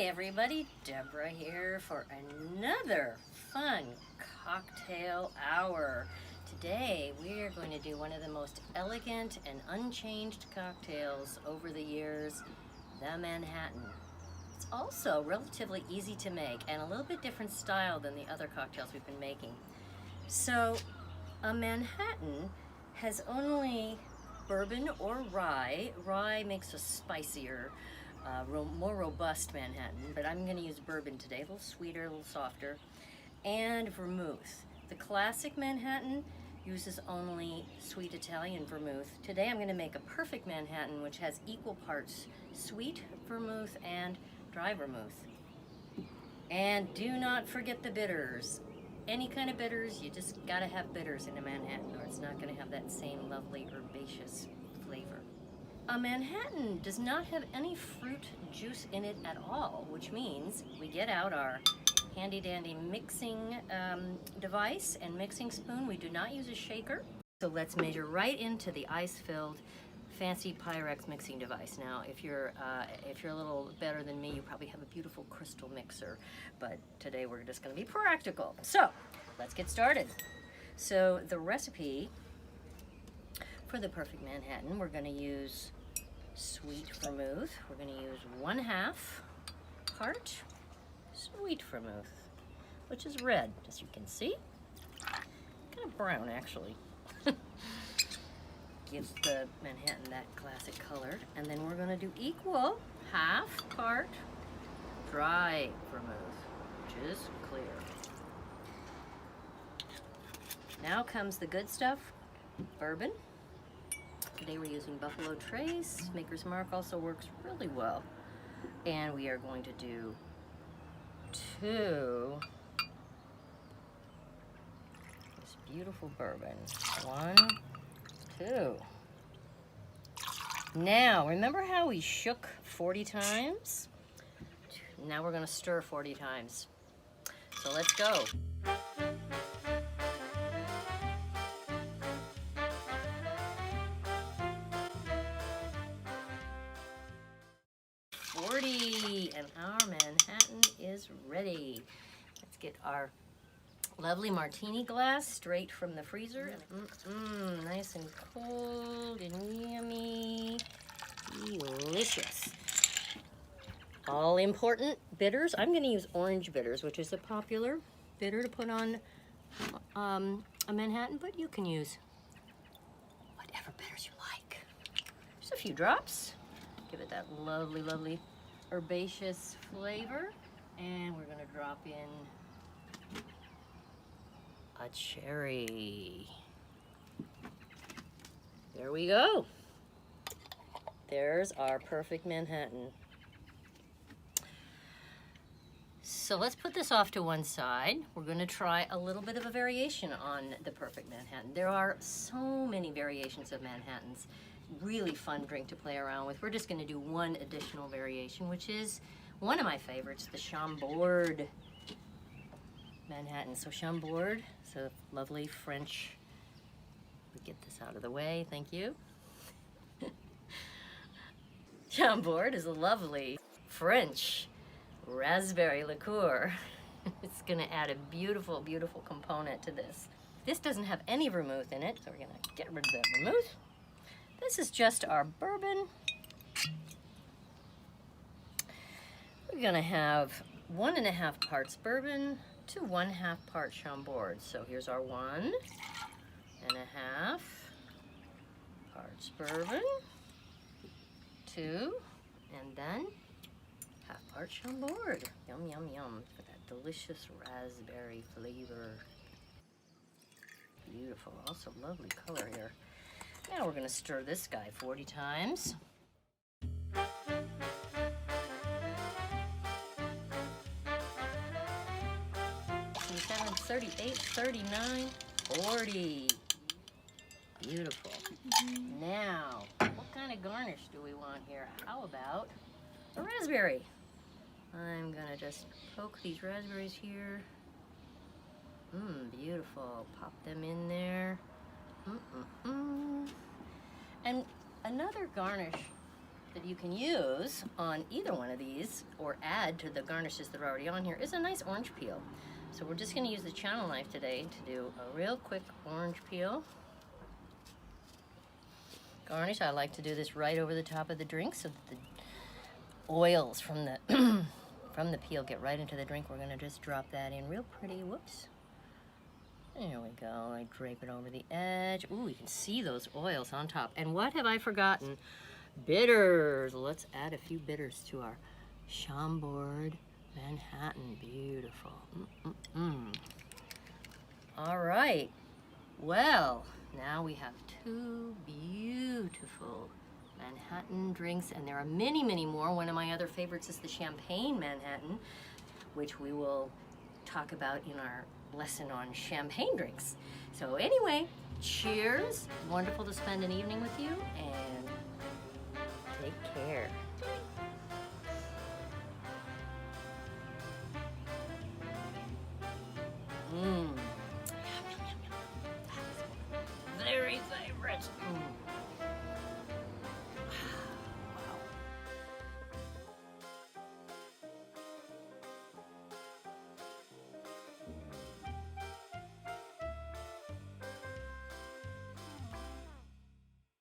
everybody, Deborah here for another fun cocktail hour. Today we are going to do one of the most elegant and unchanged cocktails over the years, the Manhattan. It's also relatively easy to make and a little bit different style than the other cocktails we've been making. So a Manhattan has only bourbon or rye. Rye makes a spicier, more robust Manhattan, but I'm going to use bourbon today, a little sweeter, a little softer, and vermouth. The classic Manhattan uses only sweet Italian vermouth. Today I'm going to make a perfect Manhattan which has equal parts sweet vermouth and dry vermouth. And do not forget the bitters. Any kind of bitters, you just gotta have bitters in a Manhattan or it's not gonna have that same lovely herbaceous flavor. A Manhattan does not have any fruit juice in it at all, which means we get out our handy dandy mixing device and mixing spoon. We do not use a shaker. So let's measure right into the ice-filled fancy Pyrex mixing device. Now, if you're a little better than me, you probably have a beautiful crystal mixer, but today we're just gonna be practical. So let's get started. So the recipe for the perfect Manhattan, we're gonna use sweet vermouth. We're gonna use 1/2 part sweet vermouth, which is red, as you can see. Kind of brown, actually. Gives the Manhattan that classic color. And then we're gonna do equal 1/2 part dry vermouth, which is clear. Now comes the good stuff, bourbon. Today we're using Buffalo Trace. Maker's Mark also works really well. And we are going to do 2 this beautiful bourbon. 1, 2. Now, remember how we shook 40 times? Now we're gonna stir 40 times. So let's go. And our Manhattan is ready. Let's get our lovely martini glass straight from the freezer. Nice and cold and yummy. Delicious. All important bitters. I'm going to use orange bitters, which is a popular bitter to put on a Manhattan, but you can use whatever bitters you like. Just a few drops. Give it that lovely, lovely herbaceous flavor. And we're gonna drop in a cherry. There we go. There's our perfect Manhattan. So let's put this off to one side. We're gonna try a little bit of a variation on the perfect Manhattan. There are so many variations of Manhattans. Really fun drink to play around with. We're just going to do one additional variation, which is one of my favorites, the Chambord Manhattan. So Chambord, so lovely French. Let me get this out of the way, thank you. Chambord is a lovely French raspberry liqueur. It's going to add a beautiful, beautiful component to this. This doesn't have any vermouth in it, so we're going to get rid of the vermouth. This is just our bourbon. We're gonna have 1.5 parts bourbon to 1/2 part Chambord. So here's our 1.5 parts bourbon, 2, and then 1/2 part Chambord. Yum, yum, yum, for that delicious raspberry flavor. Beautiful, also lovely color here. Now we're going to stir this guy 40 times. 38, 39, 40. Beautiful. Now, what kind of garnish do we want here? How about a raspberry? I'm going to just poke these raspberries here. Beautiful. Pop them in there. And another garnish that you can use on either one of these or add to the garnishes that are already on here is a nice orange peel. So we're just going to use the channel knife today to do a real quick orange peel garnish. I like to do this right over the top of the drink so that the oils from the from the peel get right into the drink. We're going to just drop that in real pretty. Whoops. There we go. I drape it over the edge. Ooh, you can see those oils on top. And what have I forgotten? Bitters. Let's add a few bitters to our Chambord Manhattan. Beautiful. All right. Well, now we have two beautiful Manhattan drinks, and there are many, many more. One of my other favorites is the Champagne Manhattan, which we will talk about in our lesson on champagne drinks. So anyway, cheers. Wonderful to spend an evening with you, and take care.